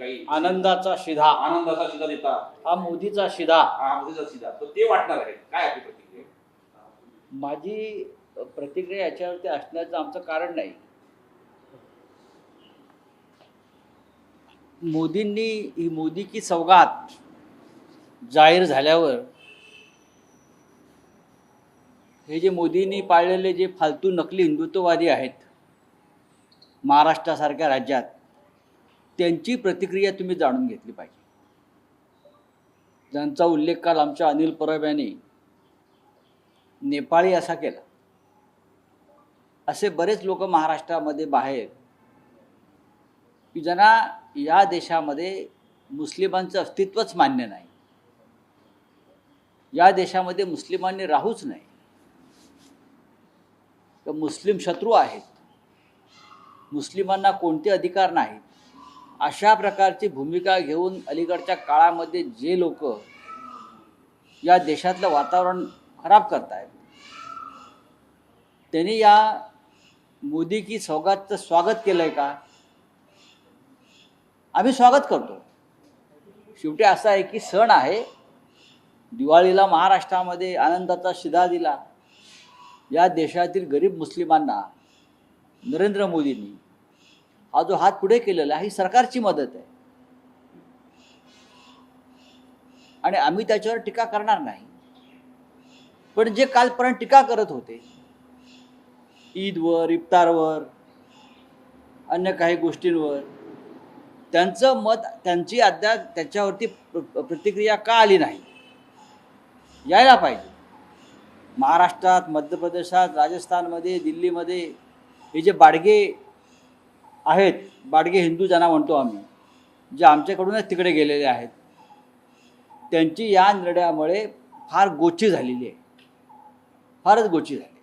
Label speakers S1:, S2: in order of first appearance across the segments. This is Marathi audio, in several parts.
S1: काही
S2: आनंदाचा शिधा
S1: आनंदाचा शिधा देता,
S2: हा मोदीचा शिधा.
S1: हा मोदीचा शिधा, तर ते वाटणार आहे. काय आपली प्रतिक्रिया?
S2: माझी प्रतिक्रिया याच्यावरती असण्याचं आमचं कारण नाही. मोदींनी ही मोदी की सौगात जाहीर झाल्यावर हे जे मोदींनी पाळलेले जे फालतू नकली हिंदुत्ववादी आहेत महाराष्ट्रासारख्या राज्यात, त्यांची प्रतिक्रिया तुम्ही जाणून घेतली पाहिजे. ज्यांचा उल्लेख काल आमच्या अनिल परब यांनी नेपाळी असा केला. असे बरेच लोक महाराष्ट्रामध्ये बाहेर की ज्यांना या देशामध्ये मुस्लिमांचं अस्तित्वच मान्य नाही, या देशामध्ये मुस्लिमांनी राहूच नाही, तर मुस्लिम शत्रू आहेत, मुस्लिमांना कोणते अधिकार नाहीत, अशा प्रकारची भूमिका घेऊन अलीकडच्या काळामध्ये जे लोक या देशातलं वातावरण खराब करत आहेत, त्यांनी या मोदी की सौगातचं स्वागत केलं आहे का? आम्ही स्वागत करतो. शेवटी असं आहे की सण आहे. दिवाळीला महाराष्ट्रामध्ये आनंदाचा शिधा दिला. या देशातील गरीब मुस्लिमांना नरेंद्र मोदींनी हा जो हात पुढे केलेला आहे ही सरकारची मदत आहे आणि आम्ही त्याच्यावर टीका करणार नाही. पण जे कालपर्यंत टीका करत होते ईदवर, इफ्तारवर, अन्य काही गोष्टींवर, त्यांचं मत, त्यांची अद्याप त्याच्यावरती प्रतिक्रिया का आली नाही? यायला पाहिजे. महाराष्ट्रात, मध्य प्रदेशात, राजस्थानमध्ये, दिल्लीमध्ये हे जे बाडगे आहेत, बाडगे हिंदू ज्यांना म्हणतो आम्ही, जे आमच्याकडूनच तिकडे गेलेले आहेत, त्यांची या निर्णयामुळे फार गोची झालेली आहे, फारच गोची झाली.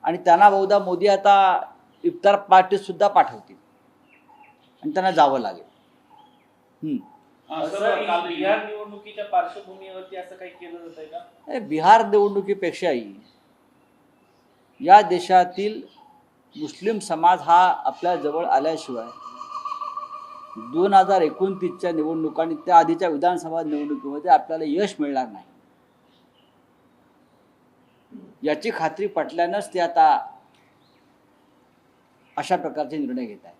S2: आणि त्यांना बहुधा मोदी आता इफ्तार पार्टीसुद्धा पाठवतील आणि त्यांना जावं लागेल.
S3: बिहार निवडणुकीच्या पार्श्वभूमीवरती असं काही केलं जात आहे का?
S2: बिहार निवडणुकीपेक्षाही या देशातील मुस्लिम समाज हा आपल्या जवळ आल्याशिवाय 2029च्या निवडणुका आणि त्या आधीच्या विधानसभा निवडणुकीमध्ये आपल्याला यश मिळणार नाही, याची खात्री पटल्यानंच ते आता अशा प्रकारचे निर्णय घेत आहेत.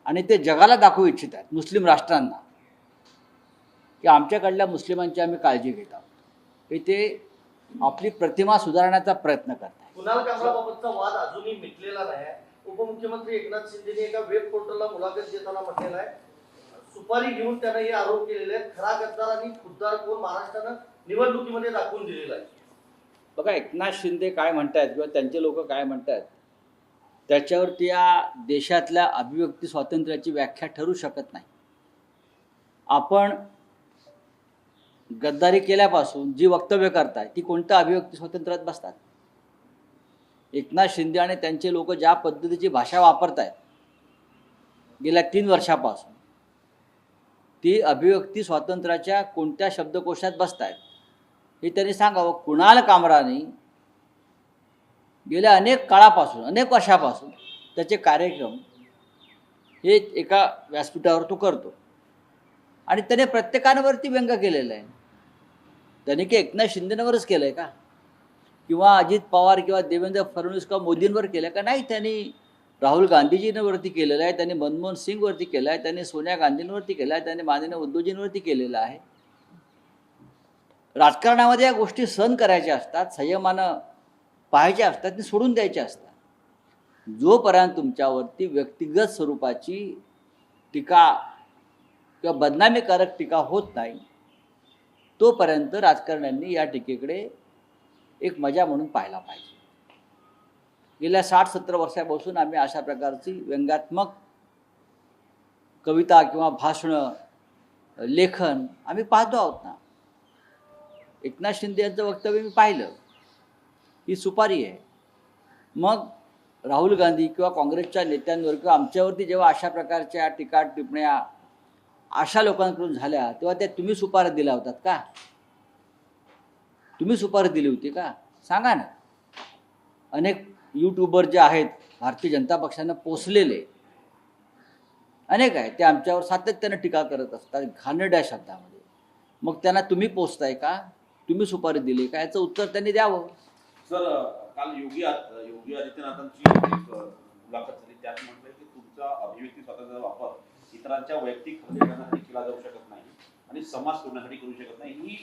S2: आणि ते जगाला दाखवू इच्छित आहेत, मुस्लिम राष्ट्रांना, की आमच्याकडल्या मुस्लिमांची आम्ही काळजी घेत आहोत. हे ते आपली प्रतिमा सुधारण्याचा प्रयत्न करत आहेत.
S4: कुणाल कामराबाबतचा वाद अजूनही मिटलेला नाही. उपमुख्यमंत्री एकनाथ शिंदेने एका वेब पोर्टलला मुलाखत देताना म्हटलेलं आहे, सुपारी घेऊन त्यानं हे आरोप केलेले आहेत. खरा गद्दार आणि खुद्दार कोण महाराष्ट्रानं निवडणुकीमध्ये दाखवून दिलेला आहे.
S2: बघा, एकनाथ शिंदे काय म्हणतात किंवा त्यांचे लोक काय म्हणतात त्याच्यावरती या देशातल्या अभिव्यक्ती स्वातंत्र्याची व्याख्या ठरू शकत नाही. आपण गद्दारी केल्यापासून जी वक्तव्य करताय ती कोणत्या अभिव्यक्ती स्वातंत्र्यात बसतात? एकनाथ शिंदे आणि त्यांचे लोक ज्या पद्धतीची भाषा वापरत आहेत गेल्या 3 वर्षापासून, ती अभिव्यक्ती स्वातंत्र्याच्या कोणत्या शब्दकोशात बसत आहेत हे त्यांनी सांगावं. कुणाल कामराने गेल्या अनेक काळापासून, अनेक वर्षापासून त्याचे कार्यक्रम हे एका व्यासपीठावर तो करतो आणि त्याने प्रत्येकावरती व्यंग केलेलं आहे. त्याने की एकनाथ शिंदेंवरच केलं आहे का? किंवा अजित पवार किंवा देवेंद्र फडणवीस किंवा मोदींवर केलं का? नाही, त्यांनी राहुल गांधीजींवरती केलेलं आहे, त्यांनी मनमोहन सिंगवरती केलं आहे, त्यांनी सोनिया गांधींवरती केलं आहे, त्यांनी माननीय उद्धवजींवरती केलेलं आहे. राजकारणामध्ये या गोष्टी सहन करायच्या असतात, संयमानं पाहायच्या असतात, ते सोडून द्यायच्या असतात. जोपर्यंत तुमच्यावरती व्यक्तिगत स्वरूपाची टीका किंवा बदनामीकारक टीका होत नाही तोपर्यंत राजकारण्यांनी या टीकेकडे एक मजा म्हणून पाहायला पाहिजे. गेल्या 60-70 वर्षापासून आम्ही अशा प्रकारची व्यंगात्मक कविता किंवा भाषणं, लेखन आम्ही पाहतो आहोत ना. एकनाथ शिंदे यांचं वक्तव्य मी पाहिलं, ही सुपारी आहे. मग राहुल गांधी किंवा काँग्रेसच्या नेत्यांवर किंवा आमच्यावरती जेव्हा अशा प्रकारच्या टीका टिप्पण्या अशा लोकांकडून झाल्या तेव्हा त्या तुम्ही सुपारी दिल्या होतात का? तुम्ही सुपारी दिली होती का? सांगा ना. अनेक यूट्यूबर जे आहेत भारतीय जनता पक्षानं पोचलेले, अनेक आहेत ते आमच्यावर सातत्यानं टीका करत असतात घाणेरड्या शब्दामध्ये. मग त्यांना तुम्ही पोचताय का, तुम्ही सुपारी दिली का, याचं उत्तर त्यांनी द्यावं.
S1: सर, काल योगी आदित्यनाथांची एक मुलाखत झाली, त्यात म्हटलं की तुमचा अभिव्यक्ती स्वातंत्र्याचा वापर इतरांच्या वैयक्तिक खर्च करण्यासाठी केला जाऊ शकत नाही आणि समाज तोडण्यासाठी करू शकत नाही, ही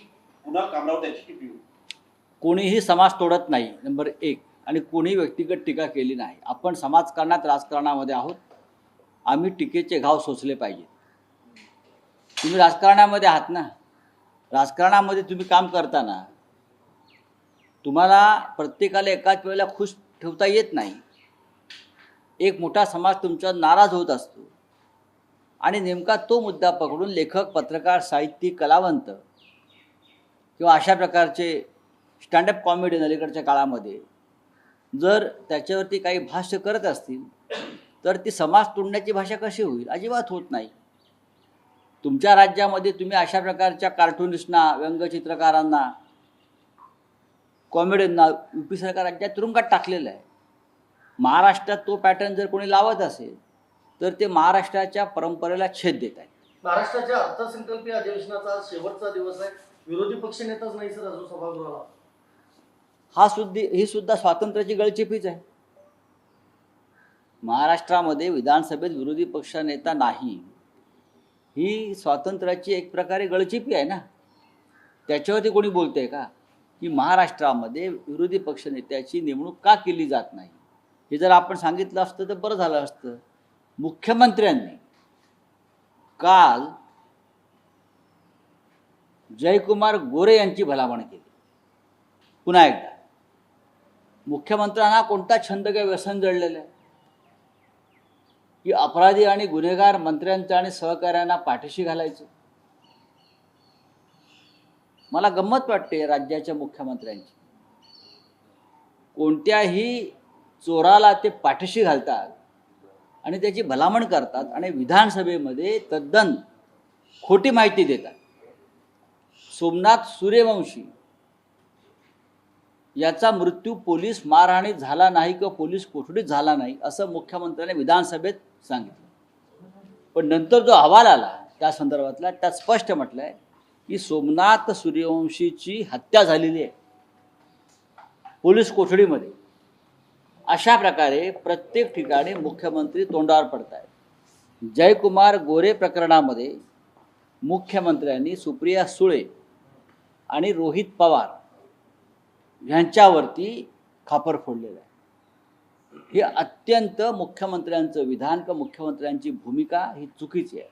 S1: पुन्हा कामराव त्यांची टिप्पणी होती.
S2: कोणीही समाज तोडत नाही, नंबर एक. आणि कोणी व्यक्तिगत टीका केली नाही. आपण समाजकारणात राजकारणामध्ये आहोत. आम्ही टीकेचे घाव सोसले पाहिजेत. तुम्ही राजकारणामध्ये आहात ना, राजकारणामध्ये तुम्ही काम करताना तुम्हाला प्रत्येकाला एकाच वेळेला खुश ठेवता येत नाही. एक मोठा समाज तुमच्यावर नाराज होत असतो आणि नेमका तो मुद्दा पकडून लेखक, पत्रकार, साहित्यिक, कलावंत किंवा अशा प्रकारचे स्टँडअप कॉमेडी अलीकडच्या काळामध्ये जर त्याच्यावरती काही भाष्य करत असतील तर ती समाज तोडण्याची भाषा कशी होईल? अजिबात होत नाही. तुमच्या राज्यामध्ये तुम्ही अशा प्रकारच्या कार्टूनिस्टना, व्यंगचित्रकारांना, कॉमेडियनना UP सरकार राज्यात तुरुंगात टाकलेलं आहे. महाराष्ट्रात तो पॅटर्न जर कोणी लावत असेल तर ते महाराष्ट्राच्या परंपरेला छेद देत आहेत.
S4: महाराष्ट्राच्या अर्थसंकल्पीय अधिवेशनाचा आज शेवटचा दिवस आहे. विरोधी पक्षनेताच नाही सर अजून सभागृहाला.
S2: ही सुद्धा स्वातंत्र्याची गळचेपीच आहे. महाराष्ट्रामध्ये विधानसभेत विरोधी पक्षनेता नाही, ही स्वातंत्र्याची एक प्रकारे गळचेपी आहे ना. त्याच्यावरती कोणी बोलतंय का की महाराष्ट्रामध्ये विरोधी पक्षनेत्याची नेमणूक का केली जात नाही? हे जर आपण सांगितलं असतं तर बरं झालं असतं. मुख्यमंत्र्यांनी काल जयकुमार गोरे यांची भलावण केली. पुन्हा एकदा मुख्यमंत्र्यांना कोणता छंद किंवा व्यसन जडलेलं आहे की अपराधी आणि गुन्हेगार मंत्र्यांच्या आणि सहकाऱ्यांना पाठीशी घालायचं? मला गंमत वाटते राज्याच्या मुख्यमंत्र्यांची. कोणत्याही चोराला ते पाठीशी घालतात आणि त्याची भलामण करतात आणि विधानसभेमध्ये तद्दन खोटी माहिती देतात. सोमनाथ सूर्यवंशी याचा मृत्यू पोलीस मारहाणीत झाला नाही किंवा पोलीस कोठडीत झाला नाही असं मुख्यमंत्र्यांनी विधानसभेत सांगितलं. पण नंतर जो अहवाल आला त्या संदर्भातला, त्यात स्पष्ट म्हटलं आहे की सोमनाथ सूर्यवंशीची हत्या झालेली आहे पोलीस कोठडीमध्ये. अशा प्रकारे प्रत्येक ठिकाणी मुख्यमंत्री तोंडावर पडत आहेत. जयकुमार गोरे प्रकरणामध्ये मुख्यमंत्र्यांनी सुप्रिया सुळे आणि रोहित पवार यांच्यावरती खापर फोडलेलं आहे. हे अत्यंत मुख्यमंत्र्यांचं विधान किंवा मुख्यमंत्र्यांची भूमिका ही चुकीची आहे.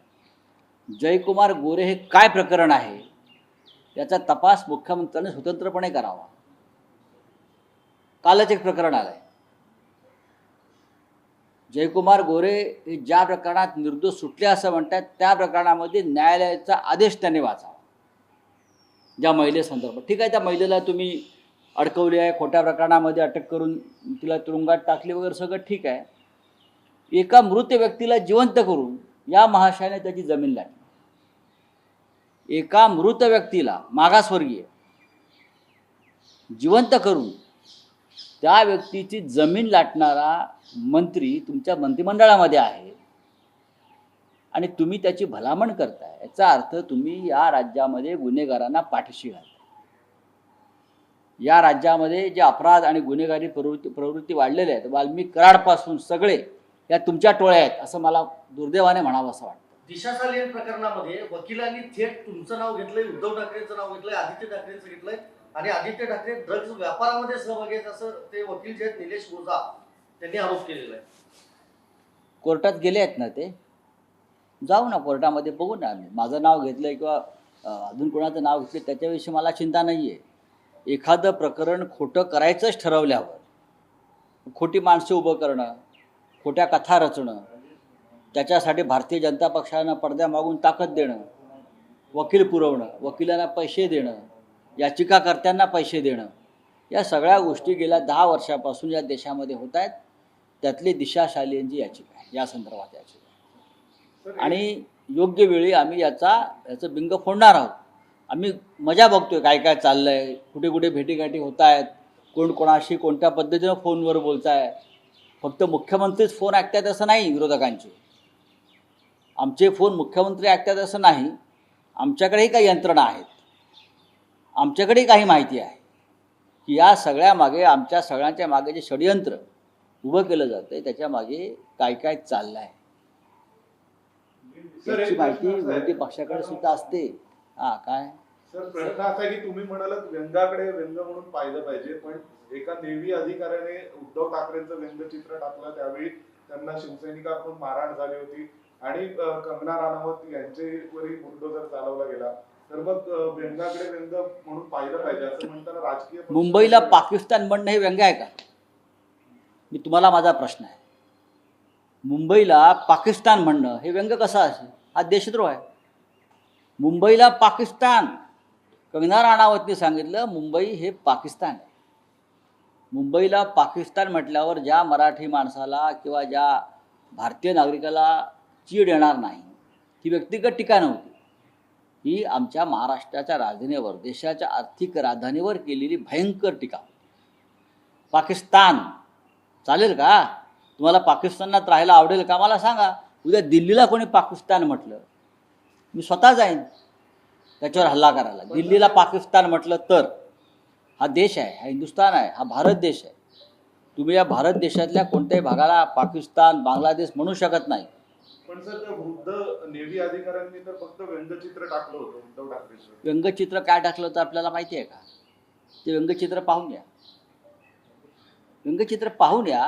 S2: जयकुमार गोरे हे काय प्रकरण आहे याचा तपास मुख्यमंत्र्यांनी स्वतंत्रपणे करावा. कालच एक प्रकरण आलंय. जयकुमार गोरे हे ज्या प्रकरणात निर्दोष सुटले असं म्हणतात त्या प्रकरणामध्ये न्यायालयाचा आदेश त्यांनी वाचावा. ज्या महिलेसंदर्भात, ठीक आहे, त्या महिलेला तुम्ही अडकवली आहे, खोट्या प्रकरणामध्ये अटक करून तिला तुरुंगात टाकली वगैरे, सगळं ठीक आहे. एका मृत व्यक्तीला जिवंत करून या महाशयाने त्याची जमीन लाटली. एका मृत व्यक्तीला, मागासवर्गीय, जिवंत करून त्या व्यक्तीची जमीन लाटणारा मंत्री तुमच्या मंत्रिमंडळामध्ये आहे आणि तुम्ही त्याची भलामण करताय. याचा अर्थ तुम्ही या राज्यामध्ये गुन्हेगारांना पाठीशी घालताय. या राज्यामध्ये जे अपराध आणि गुन्हेगारी प्रवृत्ती वाढलेल्या आहेत, वाल्मिक कराडपासून सगळे या तुमच्या टोळ्या आहेत असं मला दुर्दैवाने म्हणावं असं वाटतं.
S4: दिशा सालियन प्रकरणामध्ये वकिलांनी थेट तुमचं नाव घेतलंय, उद्धव ठाकरेंचं नाव घेतलंय, आदित्य ठाकरेंचं घेतलंय आणि आदित्य ठाकरे ड्रग्ज व्यापारामध्ये सहभागी आहेत असं ते वकील जे आहेत निलेश ओझा त्यांनी आरोप केलेला आहे.
S2: कोर्टात गेले आहेत ना ते, जाऊ ना कोर्टामध्ये, बघू ना. आम्ही माझं नाव घेतलंय किंवा अजून कोणाचं नाव घेतलं त्याच्याविषयी मला चिंता नाही आहे. एखादं प्रकरण खोटं करायचंच ठरवल्यावर खोटी माणसं उभं करणं, खोट्या कथा रचणं, त्याच्यासाठी भारतीय जनता पक्षानं पडद्यामागून ताकद देणं, वकील पुरवणं, वकिलांना पैसे देणं, याचिकाकर्त्यांना पैसे देणं, या सगळ्या गोष्टी गेल्या 10 वर्षापासून या देशामध्ये होत आहेत. त्यातली दिशा सालियनची याचिका आहे, या संदर्भात याचिका आहे. आणि योग्य वेळी आम्ही याचं बिंग फोडणार आहोत. आम्ही मजा बघतोय काय काय चाललंय, कुठे कुठे भेटीगाठी होत आहेत, कोण कोणाशी कोणत्या पद्धतीनं फोनवर बोलताय. फक्त मुख्यमंत्रीच फोन ऐकतायत असं नाही विरोधकांचे. आमचे फोन मुख्यमंत्री ऐकतात असं नाही, आमच्याकडेही काही यंत्रणा आहेत, आमच्याकडेही काही माहिती आहे की या सगळ्या मागे, आमच्या सगळ्यांच्या मागे जे षडयंत्र उभं केलं जातं आहे त्याच्या मागे काय काय चाललं आहे
S5: सर,
S2: याची
S5: एक
S2: माहिती
S5: प्रश्न असा आहे.
S2: विरोधी पक्षाकडे सुद्धा असते. हा काय
S5: सर, प्रश्न असा आहे की तुम्ही म्हणालात व्यंगाकडे व्यंग म्हणून पाहिलं पाहिजे, पण एका नेव्ही अधिकाऱ्याने उद्धव ठाकरेंचं व्यंगचित्र टाकलं, त्यावेळी त्यांना शिवसैनिकांकडून मारहाण झाली होती आणि कंगना राणावत यांच्यावरही बुलडोझर चालवला गेला. तर मग व्यंगाकडे व्यंग म्हणून पाहिलं पाहिजे असं म्हणताना राजकीय पक्ष-
S2: मुंबईला पाकिस्तान म्हणणं हे व्यंग आहे का? मी तुम्हाला माझा प्रश्न आहे, मुंबईला पाकिस्तान म्हणणं हे व्यंग कसं असेल? हा देशद्रोह आहे. मुंबईला पाकिस्तान, कंगना राणावतने सांगितलं मुंबई हे पाकिस्तान आहे. मुंबईला पाकिस्तान म्हटल्यावर ज्या मराठी माणसाला किंवा ज्या भारतीय नागरिकाला चीड येणार नाही, ही व्यक्तिगत टीका नव्हती, ही आमच्या महाराष्ट्राच्या राजधानीवर, देशाच्या आर्थिक राजधानीवर केलेली भयंकर टीका होती. पाकिस्तान चालेल का? तुम्हाला पाकिस्तानात राहायला आवडेल का? मला सांगा. उद्या दिल्लीला कोणी पाकिस्तान म्हटलं, मी स्वतः जाईन त्याच्यावर हल्ला करायला. दिल्लीला पाकिस्तान म्हटलं तर हा देश आहे, हा हिंदुस्थान आहे, हा भारत देश आहे. तुम्ही या भारत देशातल्या कोणत्याही भागाला पाकिस्तान, बांगलादेश म्हणू शकत नाही.
S5: पण सर, त्या वृद्ध नेव्ही अधिकाऱ्यांनी तर फक्त व्यंगचित्र टाकलं होतं उद्धव ठाकरेंचं.
S2: व्यंगचित्र काय टाकलं तर आपल्याला माहिती आहे का? ते व्यंगचित्र पाहून या, व्यंगचित्र पाहून या.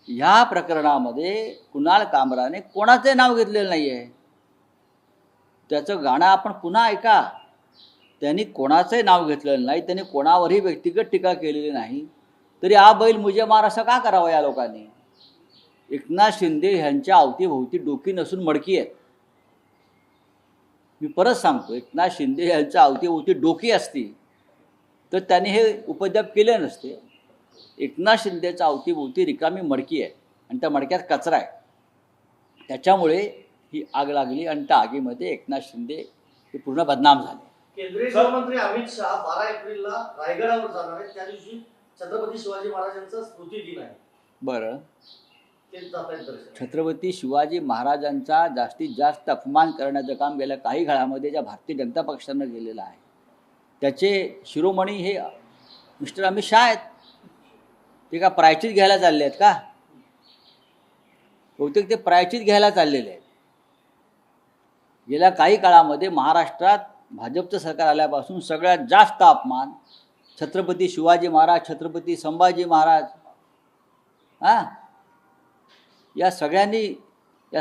S2: ह्या प्रकरणामध्ये कुणाल कामराने कोणाचे नाव घेतलेलं नाही आहे. त्याचं गाणं आपण पुन्हा ऐका. त्यांनी कोणाचंही नाव घेतलेलं नाही, त्यांनी कोणावरही व्यक्तिगत टीका केलेली नाही. तरी आ बैल मुझे मार असं का करावं या लोकांनी? एकनाथ शिंदे ह्यांच्या अवतीभोवती डोकी नसून मडकी आहेत. मी परत सांगतो, एकनाथ शिंदे ह्यांच्या अवतीभोवती डोकी असती तर त्यांनी हे उपद्व्याप केले नसते. एकनाथ शिंदेच्या अवतीभोवती रिकामी मडकी आहे आणि त्या मडक्यात कचरा आहे. त्याच्यामुळे ही आग लागली आणि त्या आगीमध्ये एकनाथ शिंदे हे पूर्ण बदनाम झाले.
S4: केंद्रीय गृहमंत्री अमित शहा 12 एप्रिलला रायगडावर जाणार आहेत. त्या दिवशी छत्रपती शिवाजी महाराजांचा स्मृती दिन आहे.
S2: बरं,
S4: ते जात आहेत दर्शन.
S2: छत्रपती शिवाजी महाराजांचा जास्तीत जास्त अपमान करण्याचं काम गेल्या काही काळामध्ये ज्या भारतीय जनता पक्षानं केलेलं आहे, त्याचे शिरोमणी हे मिस्टर अमित शहा आहेत. ते का प्रायचित घ्यायला चालले आहेत का? बहुतेक ते प्रायचित घ्यायला चाललेले आहेत. गेल्या काही काळामध्ये महाराष्ट्रात भाजपचं सरकार आल्यापासून सगळ्यात जास्त अपमान छत्रपती शिवाजी महाराज, छत्रपती संभाजी महाराज, हां, या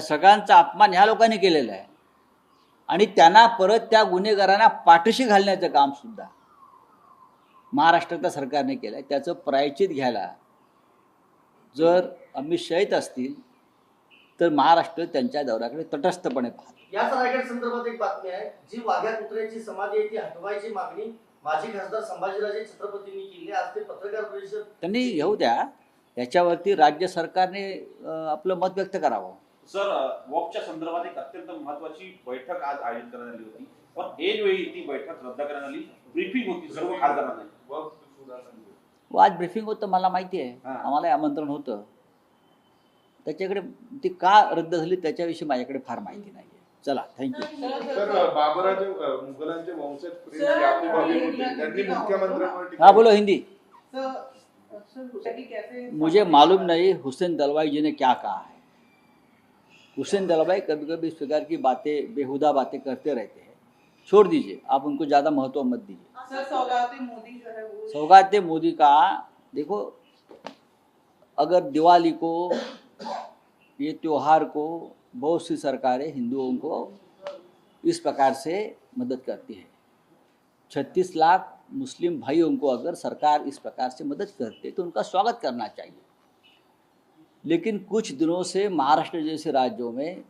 S2: सगळ्यांचा अपमान ह्या लोकांनी केलेला आहे. आणि त्यांना परत त्या गुन्हेगारांना पाठीशी घालण्याचं काम सुद्धा महाराष्ट्राच्या सरकारने केलं आहे. त्याचं प्रायचित घ्यायला जर अमित शहा येत असतील तर महाराष्ट्र त्यांच्या दौऱ्याकडे तटस्थपणे पाहतो.
S4: याच रायगड संदर्भात एक बातमी आहे. जी वाघ्या कुत्र्याची समाधी आहे ती हटवायची मागणी माजी खासदार संभाजीराजे छत्रपतींनी केली. आज ते पत्रकार परिषद
S2: त्यांनी येऊ द्या, याच्यावरती राज्य सरकारने आपलं मत व्यक्त करावं.
S1: सर, वॉकच्या संदर्भात एक अत्यंत महत्वाची बैठक आज आयोजित करण्यात आली होती, पण ऐन वेळी ती बैठक रद्द करण्यात आली. ब्रीफिंग होती सर्व खासदारांना.
S2: व आज ब्रीफिंग होतं मला माहिती आहे,
S1: हां.
S2: आम्हाला आमंत्रण होतं. त्याच्याकडे ती का रद्द झाली त्याच्याविषयी माझ्याकडे फार माहिती नाही आहे. चला, थँक्यू.
S5: सर, बाबराचे मुघलांचे वंशज प्रिन्स याकूब अली होते, त्यांनी मुख्यमंत्र्यांवर टीका
S2: हाँ बोलो हिंदी.
S6: कैसे
S2: मुझे मालूम नहीं हुसैन दलवाई जी ने क्या कहा है. हुसैन दलवाई कभी कभी इस प्रकार की बातें, बेहुदा बातें करते रहते हैं. छोड़ दीजिए, आप उनको ज़्यादा महत्व मत दीजिए.
S6: सर सौगाती मोदी जो है वो
S2: सौगात मोदी का, देखो, अगर दिवाली को, ये त्योहार को बहुत सी सरकारें हिंदुओं को इस प्रकार से मदद करती है. 36 लाख मुस्लिम भाइयों को अगर सरकार इस प्रकार से मदद करते तो उनका स्वागत करना चाहिए. लेकिन कुछ दिनों से महाराष्ट्र जैसे राज्यों में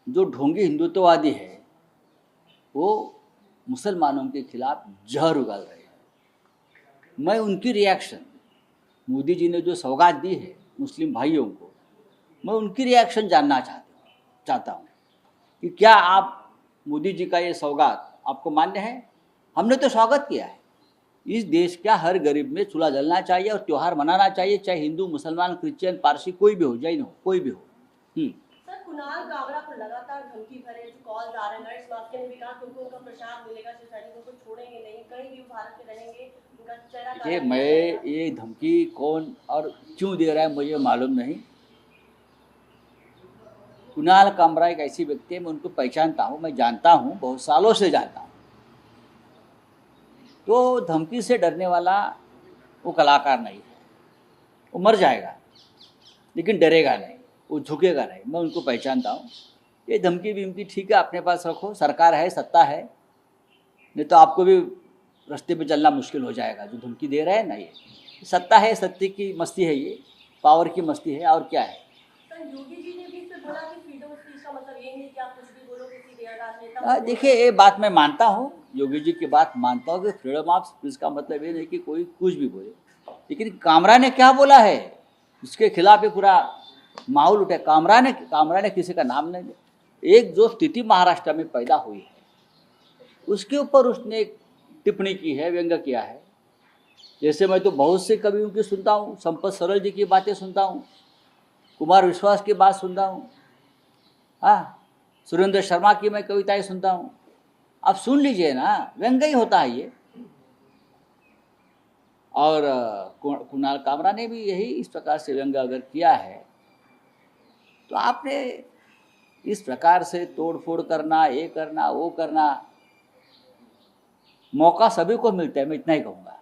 S2: जो ढोंगी हिंदुत्ववादी है वो मुसलमानों के खिलाफ जहर उगल रहे हैं. मैं उनकी रिएक्शन, मोदी जी ने जो सौगात दी है मुस्लिम भाइयों को, मैं उनकी रिएक्शन जानना चाहता हूँ कि क्या आप, मोदी जी का ये सौगात आपको मान्य है? हमने तो स्वागत किया है. इस देश का हर गरीब में चूल्हा जलना चाहिए और त्यौहार मनाना चाहिए, चाहे हिंदू, मुसलमान, क्रिश्चियन, पारसी, कोई भी हो, जैन हो, कोई भी हो.
S7: सर, कुणाल कामरा को लगातार धमकी भरे जो कॉल्स आ रहे हैं, नरेश मास्के ने भी कहा कि उनको उनका प्रसाद मिलेगा, शिव सैनिकों को छोड़ेंगे नहीं, कहीं भी वो भारत में रहेंगे, उनका चेहरा
S2: देखिए,
S7: काला
S2: मैं
S7: नहीं जाएगा।
S2: ये धमकी कौन और क्यों दे रहा है मुझे मालूम नहीं। कुणाल कामरा एक ऐसी व्यक्ति है, मैं उनको पहचानता हूँ, मैं जानता हूँ, बहुत सालों से जानता हूँ। तो धमकी से डरने वाला वो कलाकार नहीं है, वो मर जाएगा लेकिन डरेगा नहीं, वो झुकेगा नहीं। मैं उनको पहचानता हूँ। ये धमकी विमकी ठीक है, अपने पास रखो, सरकार है, सत्ता है, नहीं तो आपको भी रास्ते पे चलना मुश्किल हो जाएगा। जो धमकी दे रहे हैं ना, ये सत्ता है, सत्य की मस्ती है, ये पावर की मस्ती है, और क्या है।
S7: सर, योगी जी ने भी इस पे बोला कि फ्रीडम ऑफ स्पीच का मतलब ये नहीं कि आप कुछ भी बोलो, किसी देर राजनेता को
S2: देखिए, ये बात मैं मानता हूँ, योगी जी की बात मानता हूँ कि फ्रीडम ऑफ स्पीच का मतलब ये नहीं कि कोई कुछ भी बोले, लेकिन कामरा ने क्या बोला है उसके खिलाफ ये पूरा माहौल उठे। कामरा ने किसी का नाम नहीं लिया। एक जो स्थिति महाराष्ट्र में पैदा हुई है उसके ऊपर उसने एक टिप्पणी की है, व्यंग्य किया है। जैसे मैं तो बहुत से कवियों की सुनता हूँ, संपत सरल जी की बातें सुनता हूँ, कुमार विश्वास की बात सुनता हूँ, हाँ, सुरेंद्र शर्मा की मैं कविताएं सुनता हूँ। आप सुन लीजिए ना, व्यंग्य ही होता है ये। और कुणाल कामरा ने भी यही इस प्रकार से व्यंग्य अगर किया है तो आपने इस प्रकार से तोड़फोड़ करना, ये करना, वो करना, मौका सभी को मिलता है, मैं इतना ही कहूँगा।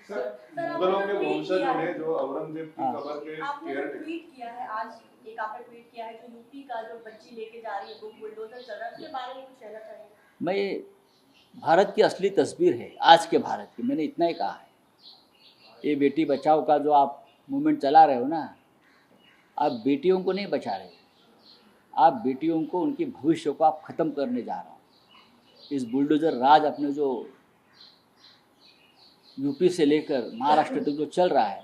S5: सर, मुगलों के वंशज ने जो औरंगजेब की कब्र के
S7: आपने
S5: केयर
S7: जो ट्वीट किया है आज, एक आपने ट्वीट किया है कि यूपी का जो बच्ची लेके जा रही है वो बुलडोजर चल रहा है, उसके बारे में कुछ कहना चाहिए।
S2: मैं भारत की असली तस्वीर है आज के भारत की, मैंने इतना ही कहा है। ये बेटी बचाओ का जो आप मूवमेंट चला रहे हो ना, आप बेटियों को नहीं बचा रहे, आप बेटियों को, उनके भविष्य को आप ख़त्म करने जा रहे हो। इस बुलडोजर राज अपने जो यूपी से लेकर महाराष्ट्र तक जो चल रहा है,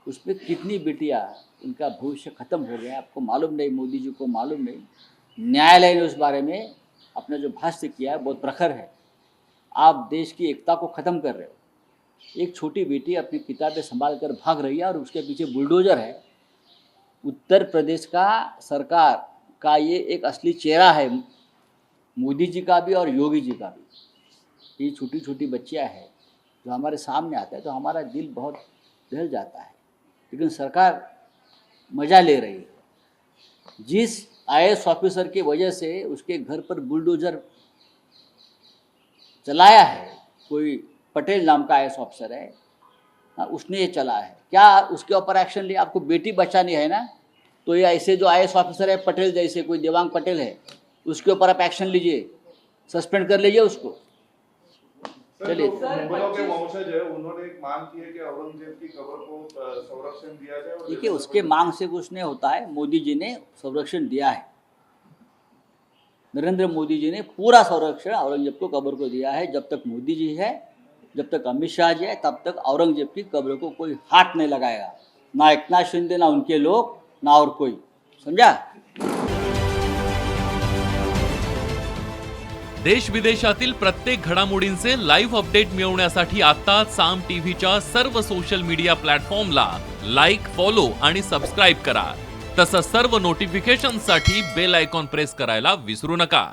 S2: उस पर कितनी बेटियां, उनका भविष्य ख़त्म हो गया, आपको मालूम नहीं, मोदी जी को मालूम नहीं। न्यायालय ने उस बारे में अपना जो भाष्य किया है बहुत प्रखर है। आप देश की एकता को ख़त्म कर रहे हो। एक छोटी बेटी अपनी किताबें संभाल कर भाग रही है और उसके पीछे बुलडोजर है। उत्तर प्रदेश का सरकार का ये एक असली चेहरा है, मोदी जी का भी और योगी जी का भी। ये छोटी छोटी बच्चियां हैं जो हमारे सामने आता है तो हमारा दिल बहुत दहल जाता है, लेकिन सरकार मज़ा ले रही है। जिस IAS ऑफिसर की वजह से उसके घर पर बुलडोजर चलाया है, कोई पटेल नाम का IAS ऑफिसर है, हाँ, उसने ये चला है, क्या उसके ऊपर एक्शन लिया? आपको बेटी बचानी है ना, तो ये ऐसे जो IAS ऑफिसर है पटेल जैसे, कोई देवांग पटेल है, उसके ऊपर आप एक्शन लीजिए, सस्पेंड कर लीजिए उसको।
S5: सर, जो मुगलों के वंशज है उन्होंने एक मांग की है कि औरंगजेब की कब्र को संरक्षण दिया जाए। और
S2: देखिए, उसके मांग से कुछ नहीं होता है, मोदी जी ने संरक्षण दिया है। नरेंद्र मोदी जी ने पूरा संरक्षण औरंगजेब को कब्र को दिया है। जब तक मोदी जी है, जब तक अमित शाह जी है, तब तक औरंगजेब की कब्र को कोई हाथ नहीं लगाएगा, ना एकनाथ शिंदे, ना उनके लोग, ना और कोई। समझा?
S8: देश विदेशातील प्रत्येक घडामोडींचे लाईव्ह अपडेट मिळवण्यासाठी आता साम टीव्हीच्या सर्व सोशल मीडिया प्लॅटफॉर्मला लाईक, फॉलो आणि सबस्क्राईब करा। तसंच सर्व नोटिफिकेशनसाठी बेल आयकॉन प्रेस करायला विसरू नका।